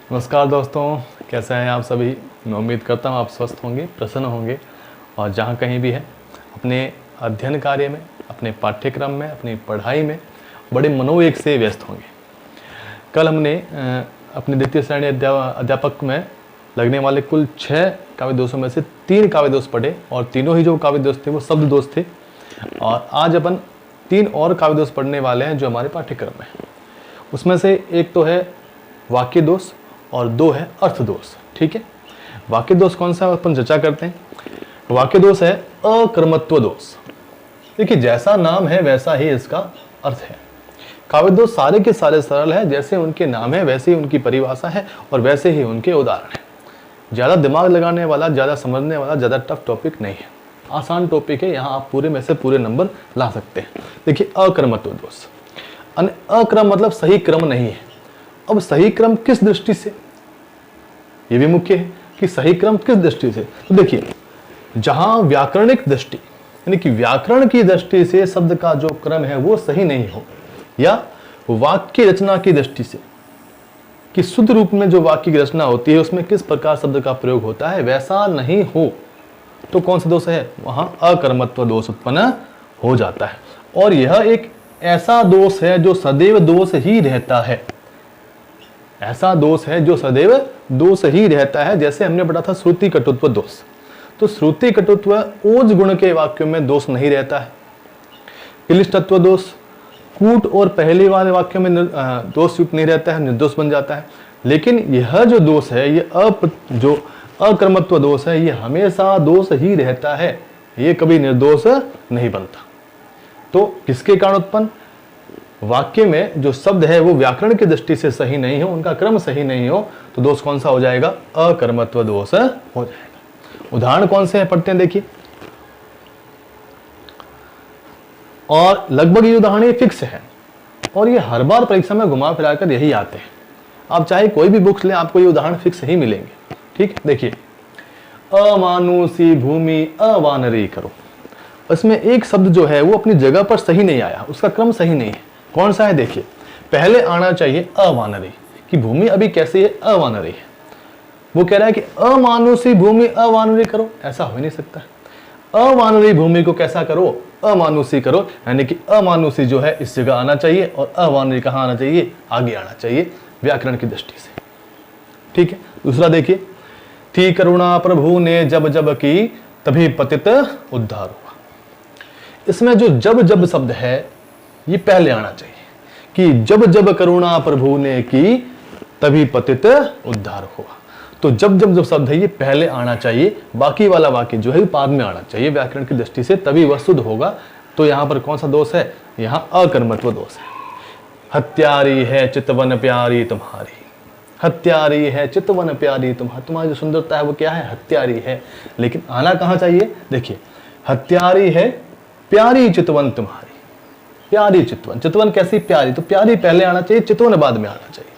नमस्कार दोस्तों, कैसे हैं आप सभी। मैं उम्मीद करता हूँ आप स्वस्थ होंगे, प्रसन्न होंगे और जहाँ कहीं भी हैं अपने अध्ययन कार्य में, अपने पाठ्यक्रम में, अपनी पढ़ाई में बड़े मनोवेग से व्यस्त होंगे। कल हमने अपने द्वितीय श्रेणी अध्यापक में लगने वाले कुल 6 काव्य दोषों में से 3 काव्य दोष पढ़े और तीनों ही जो काव्य दोष थे वो शब्द दोष थे। और आज अपन 3 और काव्य दोष पढ़ने वाले हैं जो हमारे पाठ्यक्रम में। उसमें से एक तो है वाक्य दोष और 2 है अर्थ दोष। ठीक है, वाक्य दोष कौन सा है अपन चर्चा करते हैं। वाक्य दोष है अकर्मत्व दोष। देखिए, जैसा नाम है वैसा ही इसका अर्थ है। काव्य दोष सारे के सारे सरल है, जैसे उनके नाम है वैसे ही उनकी परिभाषा है और वैसे ही उनके उदाहरण है। ज़्यादा दिमाग लगाने वाला, ज़्यादा समझने वाला, ज़्यादा टफ टॉपिक नहीं है, आसान टॉपिक है। यहाँ आप पूरे में से पूरे नंबर ला सकते हैं। देखिए, अकर्मत्व दोष, अक्रम मतलब सही क्रम नहीं है। अब सही क्रम किस दृष्टि से, ये भी मुख्य है कि सही क्रम किस दृष्टि से। तो देखिए, जहां व्याकरणिक दृष्टि यानी कि व्याकरण की दृष्टि से शब्द का जो क्रम है वो सही नहीं हो, या वाक्य रचना की दृष्टि से कि शुद्ध रूप में जो वाक्य की रचना होती है उसमें किस प्रकार शब्द का प्रयोग होता है वैसा नहीं हो, तो कौन सा दोष है, वहां अकर्मत्व दोष उत्पन्न हो जाता है। और यह एक ऐसा दोष है जो सदैव दोष ही रहता है। ऐसा दोष है जो सदैव दोष ही रहता है। जैसे हमने पढ़ा था श्रुति कटुत्व दोष, तो श्रुति कटुत्व ओज गुण के वाक्यों में दोष नहीं रहता है। क्लिष्टत्व दोष कूट और पहले वाले वाक्यों में दोष युक्त नहीं रहता है, निर्दोष बन जाता है। लेकिन यह जो दोष है, ये जो अकर्मत्व दोष है, ये हमेशा दोष ही रहता है, ये कभी निर्दोष नहीं बनता। तो किसके कारण उत्पन्न, वाक्य में जो शब्द है वो व्याकरण की दृष्टि से सही नहीं हो, उनका क्रम सही नहीं हो, तो दोष कौन सा हो जाएगा, अकर्मत्व दोष हो जाएगा। उदाहरण कौन से हैं पढ़ते हैं, देखिए। और लगभग ये उदाहरण फिक्स है और ये हर बार परीक्षा में घुमा फिरा कर यही आते हैं। आप चाहे कोई भी बुक्स लें, आपको ये उदाहरण फिक्स ही मिलेंगे। ठीक, देखिए, अमानुषी भूमि अवानरी करो। इसमें एक शब्द जो है वो अपनी जगह पर सही नहीं आया, उसका क्रम सही नहीं है। कौन सा है, देखिए, पहले आना चाहिए अवानरी, कि भूमि अभी कैसी है, अवानरी है। वो कह रहा है कि अमानुषी भूमि अवानरी करो, ऐसा हो ही नहीं सकता। अवानरी भूमि को कैसा करो, अमानुषी करो, यानी कि अमानुषी जो है इस जगह आना चाहिए और अवानरी कहाँ आना चाहिए, आगे आना चाहिए व्याकरण की दृष्टि से। ठीक है, दूसरा देखिए, थी करुणा प्रभु ने जब जब की तभी पतित उद्धार हुआ। इसमें जो जब जब शब्द है ये पहले आना चाहिए, कि जब जब करुणा प्रभु ने की तभी पतित उद्धार हुआ। तो जब जब जो शब्द है ये पहले आना चाहिए, बाकी वाला वाक्य जो है बाद में आना चाहिए व्याकरण की दृष्टि से, तभी वह शुद्ध होगा। तो यहाँ पर कौन सा दोष है, यहाँ अकर्मत्व दोष है। हत्यारी है चितवन प्यारी तुम्हारी, हत्यारी है चितवन प्यारी तुम्हारी जो सुंदरता है वो क्या है, हत्यारी है। लेकिन आना कहाँ चाहिए, देखिए, हत्यारी है प्यारी चितवन तुम्हारी, प्यारी चितवन, चितवन कैसी, प्यारी, तो प्यारी पहले आना चाहिए, चितवन बाद में आना चाहिए।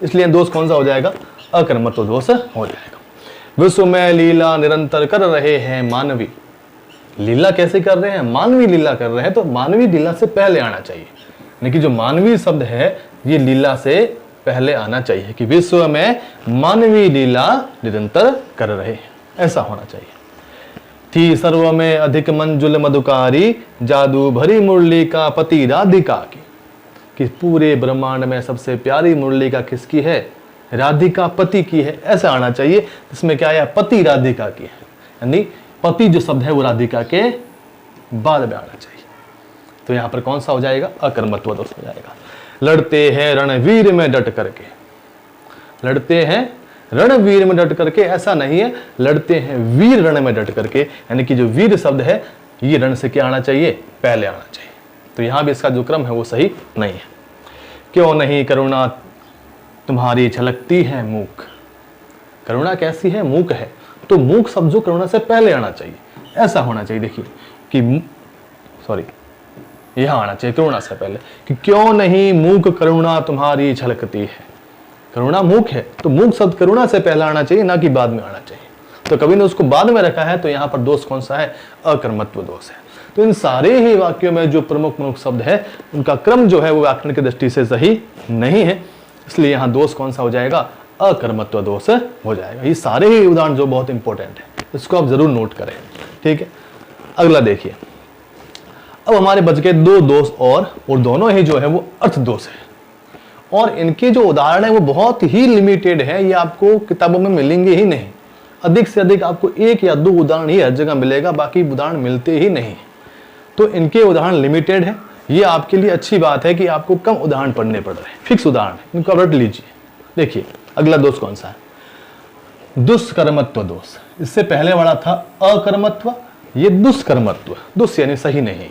इसलिए दोष कौन सा हो जाएगा, अकर्मत्व दोष हो जाएगा। विश्व में लीला निरंतर कर रहे हैं मानवी, लीला कैसे कर रहे हैं, मानवी लीला कर रहे हैं, तो मानवी लीला से पहले आना चाहिए। यानी कि जो मानवी शब्द है ये लीला से पहले आना चाहिए, कि विश्व में मानवी लीला निरंतर कर रहे हैं, ऐसा होना चाहिए। थी सर्व में अधिक मंजुल मधुकारी, जादू भरी मुरली का पति राधिका की, कि पूरे ब्रह्मांड में सबसे प्यारी मुरली का किसकी है, राधिका पति की है, ऐसा आना चाहिए। इसमें क्या है, पति राधिका की है, यानी पति जो शब्द है वो राधिका के बाद में आना चाहिए। तो यहाँ पर कौन सा हो जाएगा, अकर्मत्व दोष हो जाएगा। लड़ते हैं रणवीर में डट करके, लड़ते हैं रणवीर में डट करके, ऐसा नहीं है, लड़ते हैं वीर रण में डट करके, यानी कि जो वीर शब्द है ये रण से क्या आना चाहिए, पहले आना चाहिए। तो यहाँ भी इसका जो क्रम है वो सही नहीं है। क्यों नहीं करुणा तुम्हारी छलकती है मूक, करुणा कैसी है, मूक है, तो मूक शब्द जो करुणा से पहले आना चाहिए, ऐसा होना चाहिए। देखिए कि यहाँ आना चाहिए करुणा से पहले, कि क्यों नहीं मूक करुणा तुम्हारी छलकती है। करुणा मूक है तो मूक शब्द करुणा से पहले आना चाहिए, ना कि बाद में आना चाहिए। तो कभी ने उसको बाद में रखा है, तो यहाँ पर दोष कौन सा है, अकर्मत्व दोष है। तो इन सारे ही वाक्यों में जो प्रमुख शब्द है उनका क्रम जो है वो व्याकरण की दृष्टि से सही नहीं है, इसलिए यहाँ दोष कौन सा हो जाएगा, अकर्मत्व दोष हो जाएगा। ये सारे ही उदाहरण जो बहुत इंपॉर्टेंट है, इसको आप जरूर नोट करें। ठीक है, अगला देखिए। अब हमारे बच गए दो दोष और दोनों ही जो है वो अर्थ दोष है, और इनके जो उदाहरण है वो बहुत ही लिमिटेड है, ये आपको किताबों में मिलेंगे ही नहीं। अधिक से अधिक आपको एक या दो उदाहरण ही हर जगह मिलेगा, बाकी उदाहरण मिलते ही नहीं। तो इनके उदाहरण लिमिटेड है। ये आपके लिए अच्छी बात है कि आपको कम उदाहरण पढ़ने पड़ रहे हैं, फिक्स उदाहरण, इनको रट लीजिए। देखिए अगला दोष कौन सा है? दुष्कर्मत्व दोष। इससे पहले वाला था अकर्मत्व, ये दुष्कर्मत्व। दुष् यानी सही नहीं है,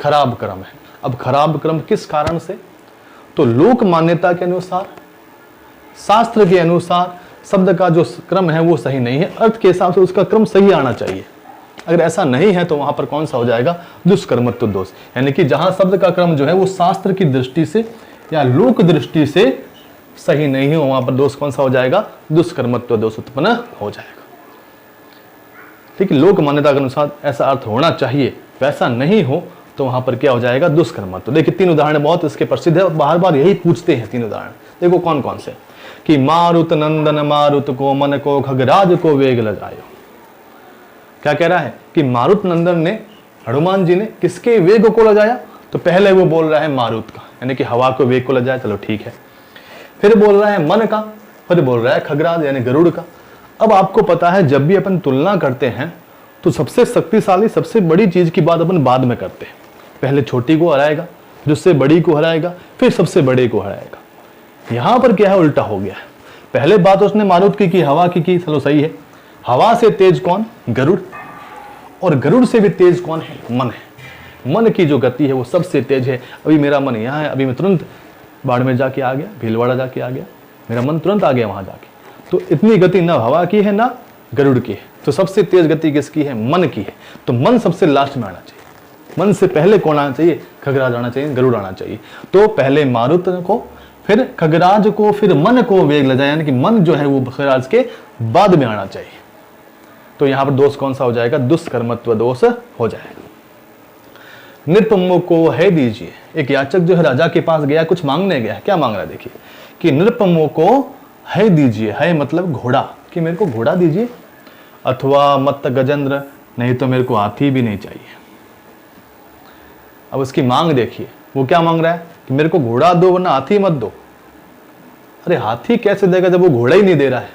खराब कर्म है। अब खराब कर्म किस कारण से? तो लोक मान्यता के अनुसार, शास्त्र के अनुसार शब्द का जो क्रम है वो सही नहीं है, अर्थ के हिसाब से उसका क्रम सही आना चाहिए। अगर ऐसा नहीं है तो वहां पर कौन सा हो जाएगा? दुष्कर्मत्व दोष। यानी कि जहां शब्द का क्रम जो है वो शास्त्र की दृष्टि से या लोक दृष्टि से सही नहीं हो, वहां पर दोष कौन सा हो जाएगा? दुष्कर्मत्व दोष उत्पन्न हो जाएगा। ठीक है, लोक मान्यता के अनुसार ऐसा अर्थ होना चाहिए, वैसा नहीं हो तो वहां पर क्या हो जाएगा? दुष्कर्मत्व। देखिए तीन उदाहरण बहुत इसके प्रसिद्ध है, बार बार यही पूछते हैं तीन उदाहरण। देखो कौन कौन से, कि मारुत नंदन मारुत को मन को खगराज को वेग लगायो। क्या कह रहा है? कि मारुत नंदन ने, हनुमान जी ने किसके वेग को लगाया? तो पहले वो बोल रहा है मारुत का, यानी कि हवा को वेग को लगाया, चलो ठीक है। फिर बोल रहा है मन का, फिर बोल रहा है खगराज यानी गरुड़ का। अब आपको पता है जब भी अपन तुलना करते हैं तो सबसे शक्तिशाली, सबसे बड़ी चीज की बात अपन बाद में करते हैं। पहले छोटी को हराएगा, फिर उससे बड़ी को हराएगा, फिर सबसे बड़े को हराएगा। यहां पर क्या है? उल्टा हो गया है। पहले बात उसने मारुत की हवा की, चलो सही है। हवा से तेज कौन? गरुड़। और गरुड़ से भी तेज कौन है? मन है। मन की जो गति है वो सबसे तेज है। अभी मेरा मन यहाँ है, अभी मैं तुरंत बाड़मेर जाके आ गया, भीलवाड़ा जाके आ गया, मेरा मन तुरंत आ गया वहां जाके। तो इतनी गति ना हवा की है ना गरुड़ की है। तो सबसे तेज गति किसकी है? मन की है। तो मन सबसे लास्ट में आना चाहिए। मन से पहले कौन आना चाहिए? खगराज आना चाहिए, गरुड़ आना चाहिए। तो पहले मारुत को, फिर खगराज को, फिर मन को वेग ले जाए, यानी कि मन जो है वो खगराज के बाद में आना चाहिए। तो यहां पर दोष कौन सा हो जाएगा? दुष्कर्मत्व दोष हो जाएगा। नृपमो को है दीजिए। एक याचक जो है राजा के पास गया, कुछ मांगने गया। क्या मांग रहा है? देखिए कि नृपमो को है दीजिए। है मतलब घोड़ा, कि मेरे को घोड़ा दीजिए, अथवा मत गजेंद्र, नहीं तो मेरे को हाथी भी नहीं चाहिए। अब उसकी मांग देखिए, वो क्या मांग रहा है? कि मेरे को घोड़ा दो वरना हाथी मत दो। अरे हाथी कैसे देगा जब वो घोड़ा ही नहीं दे रहा है?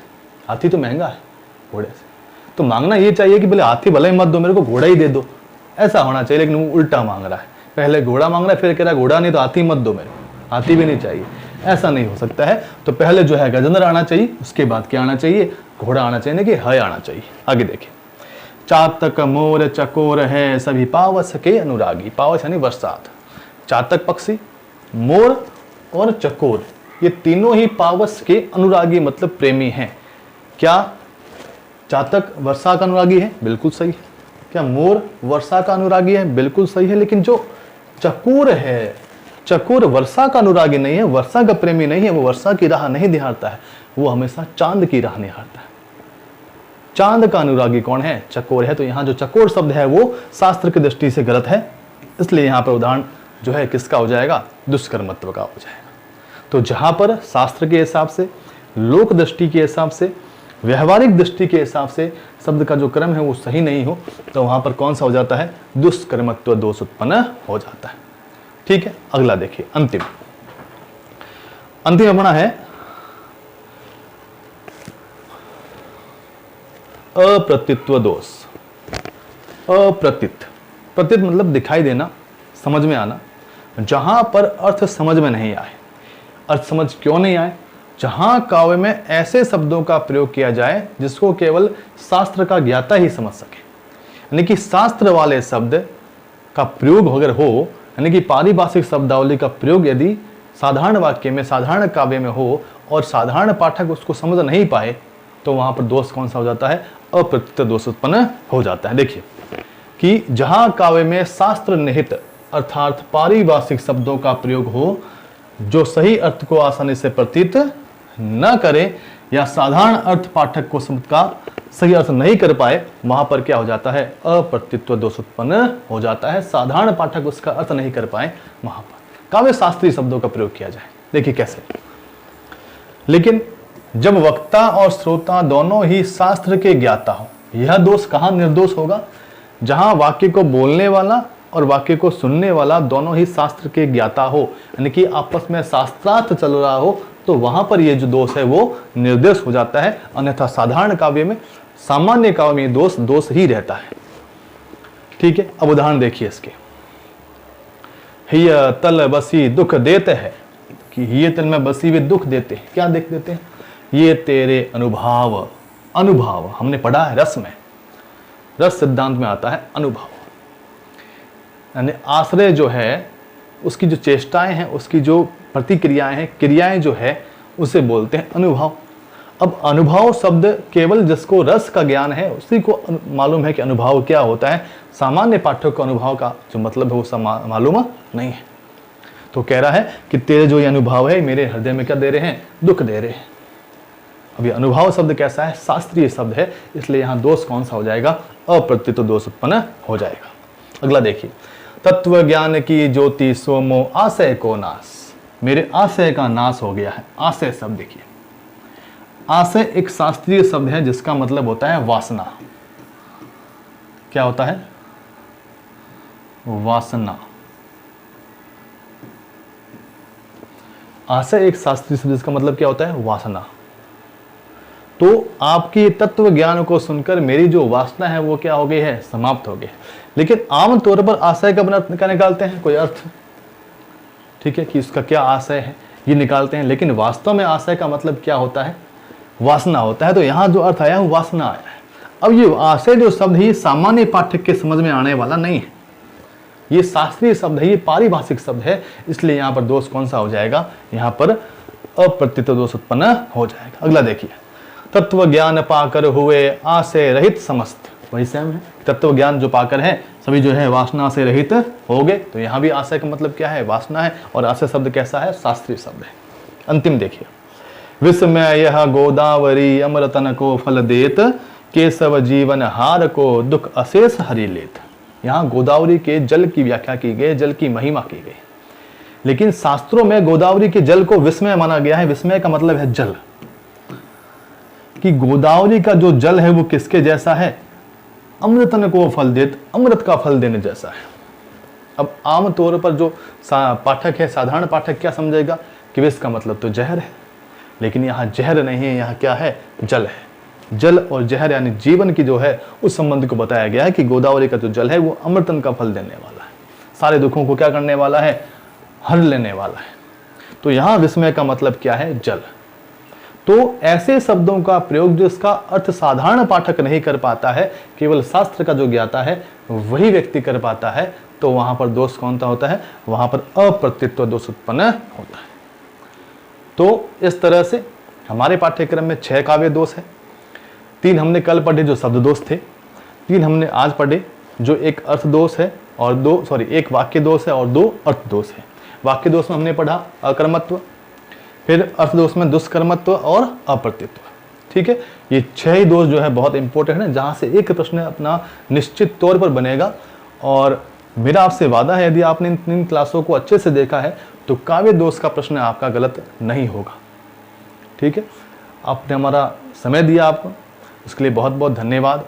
हाथी तो महंगा है घोड़े से। तो मांगना ये चाहिए कि भले हाथी भले ही मत दो, मेरे को घोड़ा ही दे दो, ऐसा होना चाहिए। लेकिन वो उल्टा मांग रहा है, पहले घोड़ा मांग रहा है, फिर कह रहा है घोड़ा नहीं तो हाथी मत दो, मेरे को हाथी भी नहीं चाहिए। ऐसा नहीं हो सकता है। तो पहले जो है गजेंद्र आना चाहिए, उसके बाद क्या आना चाहिए? घोड़ा आना चाहिए, ना कि है आना चाहिए। आगे देखिए, चातक मोर चकोर है सभी पावस के अनुरागी। पावस यानी बरसात। चातक पक्षी, मोर और चकोर, ये तीनों ही पावस के अनुरागी मतलब प्रेमी हैं। क्या चातक वर्षा का अनुरागी है? बिल्कुल सही है। क्या मोर वर्षा का अनुरागी है? बिल्कुल सही है। लेकिन जो चकोर है, चकोर वर्षा का अनुरागी नहीं है, वर्षा का प्रेमी नहीं है, वो वर्षा की राह नहीं निहारता है, वो हमेशा चांद की राह निहारता है। चांद का अनुरागी कौन है? चकोर है। तो यहाँ जो चकोर शब्द है वो शास्त्र की दृष्टि से गलत है, इसलिए यहाँ पर उदाहरण जो है किसका हो जाएगा? दुष्कर्मत्व का हो जाएगा। तो जहां पर शास्त्र के हिसाब से, लोक दृष्टि के हिसाब से, व्यवहारिक दृष्टि के हिसाब से शब्द का जो क्रम है वो सही नहीं हो, तो वहां पर कौन सा हो जाता है? दुष्कर्मत्व दोष उत्पन्न हो जाता है। ठीक है, अगला देखिए, अंतिम अपना है अप्रतित्व दोष। अप्रतीत, प्रतीत मतलब दिखाई देना, समझ में आना। जहां पर अर्थ समझ में नहीं आए। अर्थ समझ क्यों नहीं आए? जहां काव्य में ऐसे शब्दों का प्रयोग किया जाए जिसको केवल शास्त्र का ज्ञाता ही समझ सके, यानी कि शास्त्र वाले शब्द का प्रयोग अगर हो, यानी कि पारिभाषिक शब्दावली का प्रयोग यदि साधारण वाक्य में, साधारण काव्य में हो और साधारण पाठक उसको समझ नहीं पाए, तो वहां पर दोष कौन सा हो जाता है? अप्रतीत दोष उत्पन्न हो जाता है। देखिए कि जहां काव्य में शास्त्र निहित अर्थात पारिभाषिक शब्दों का प्रयोग हो जो सही अर्थ को आसानी से प्रतीत न करे या साधारण अर्थ पाठक को समझ का सही अर्थ नहीं कर पाए, वहां पर क्या हो जाता है? अप्रतीत्व दोष उत्पन्न हो जाता है। साधारण पाठक उसका अर्थ नहीं कर पाए, वहां पर काव्य शास्त्रीय शब्दों का प्रयोग किया जाए। देखिए कैसे, लेकिन जब वक्ता और श्रोता दोनों ही शास्त्र के ज्ञाता हो, यह दोष कहाँ निर्दोष होगा? जहां वाक्य को बोलने वाला और वाक्य को सुनने वाला दोनों ही शास्त्र के ज्ञाता हो, यानी कि आपस में शास्त्रार्थ चल रहा हो, तो वहां पर ये जो दोष है वो निर्देश हो जाता है। अन्यथा साधारण काव्य में, सामान्य काव्य में दोष दोष ही रहता है। ठीक है, अब उदाहरण देखिए इसके। हिय तल बसी दुख देते हैं, कि ये तल में बसी हुए दुख देते हैं। क्या देख देते हैं? ये तेरे अनुभव। अनुभव हमने पढ़ा है रस में, रस सिद्धांत में आता है अनुभव, यानी आश्रय जो है उसकी जो चेष्टाएं हैं, उसकी जो प्रतिक्रियाएं हैं, क्रियाएं जो है, उसे बोलते हैं अनुभव। अब अनुभव शब्द केवल जिसको रस का ज्ञान है उसी को मालूम है कि अनुभव क्या होता है। सामान्य पाठक को अनुभव का जो मतलब है वो मालूम नहीं है। तो कह रहा है कि तेरे जो ये अनुभव है मेरे हृदय में क्या दे रहे हैं? दुख दे रहे हैं। अब ये अनुभव शब्द कैसा है? शास्त्रीय शब्द है, इसलिए यहाँ दोष कौन सा हो जाएगा? अप्रत्यत दोष उत्पन्न हो जाएगा। अगला देखिए, तत्व ज्ञान की ज्योति सोमो आशय को नाश। मेरे आशय का नाश हो गया है। आशय शब्द देखिए, आशय एक शास्त्रीय शब्द है जिसका मतलब होता है वासना। क्या होता है? वासना। आशय एक शास्त्रीय शब्द जिसका मतलब क्या होता है? वासना। तो आपकी तत्व ज्ञान को सुनकर मेरी जो वासना है वो क्या हो गई है? समाप्त हो गई। लेकिन आम तौर पर आशय का बना क्या निकालते हैं? कोई अर्थ, ठीक है, कि उसका क्या आशय है ये निकालते हैं। लेकिन वास्तव में आशय का मतलब क्या होता है? वासना होता है। तो यहाँ जो अर्थ आया वो वासना आया है। अब ये आशय जो शब्द है ये सामान्य पाठक के समझ में आने वाला नहीं है, ये शास्त्रीय शब्द है, ये पारिभाषिक शब्द है, इसलिए यहाँ पर दोष कौन सा हो जाएगा? यहाँ पर अप्रत्यत दोष उत्पन्न हो जाएगा। अगला देखिए, तत्व ज्ञान पाकर हुए आशय रहित समस्त। वही सेम है, तत्व ज्ञान जो पाकर है सभी जो है वासना से रहित हो गए। तो यहाँ भी आशय का मतलब क्या है? वासना है। और आशय शब्द कैसा है? शास्त्रीय शब्द है। अंतिम देखिए, विस्मय यह गोदावरी अमृतन को फल देत, केशव जीवन हार को दुख अशेष हरि लेत। यहाँ गोदावरी के जल की व्याख्या की गई, जल की महिमा की गई। लेकिन शास्त्रों में गोदावरी के जल को विस्मय माना गया है। विस्मय का मतलब है जल, कि गोदावरी का जो जल है वो किसके जैसा है? अमृतन को फल देत, अमृत का फल देने जैसा है। अब आम तौर पर जो पाठक है, साधारण पाठक क्या समझेगा कि विष का मतलब तो जहर है, लेकिन यहाँ जहर नहीं है, यहाँ क्या है? जल है। जल और जहर यानी जीवन की जो है उस संबंध को बताया गया है कि गोदावरी का जो जल है वो अमृतन का फल देने वाला है, सारे दुखों को क्या करने वाला है? हर लेने वाला है। तो यहाँ विस्मय का मतलब क्या है? जल। तो ऐसे शब्दों का प्रयोग जिसका अर्थ साधारण पाठक नहीं कर पाता है, केवल शास्त्र का जो ज्ञाता है वही व्यक्ति कर पाता है, तो वहां पर दोष कौन सा होता है? वहां पर अप्रत्यत्व दोष उत्पन्न होता है। तो इस तरह से हमारे पाठ्यक्रम में 6 काव्य दोष है। 3 हमने कल पढ़े जो शब्द दोष थे, 3 हमने आज पढ़े जो एक अर्थ दोष है और एक वाक्य दोष है और 2 अर्थ दोष है। वाक्य दोष में हमने पढ़ा अकर्मत्व, फिर अर्थ दोष में दुष्कर्मत्व और अप्रत्यत्व। ठीक है, ये 6 ही दोष जो है बहुत इंपॉर्टेंट है, जहां से एक प्रश्न अपना निश्चित तौर पर बनेगा। और मेरा आपसे वादा है, यदि आपने इन क्लासों को अच्छे से देखा है तो काव्य दोष का प्रश्न आपका गलत नहीं होगा। ठीक है, आपने हमारा समय दिया, आपको उसके लिए बहुत बहुत धन्यवाद।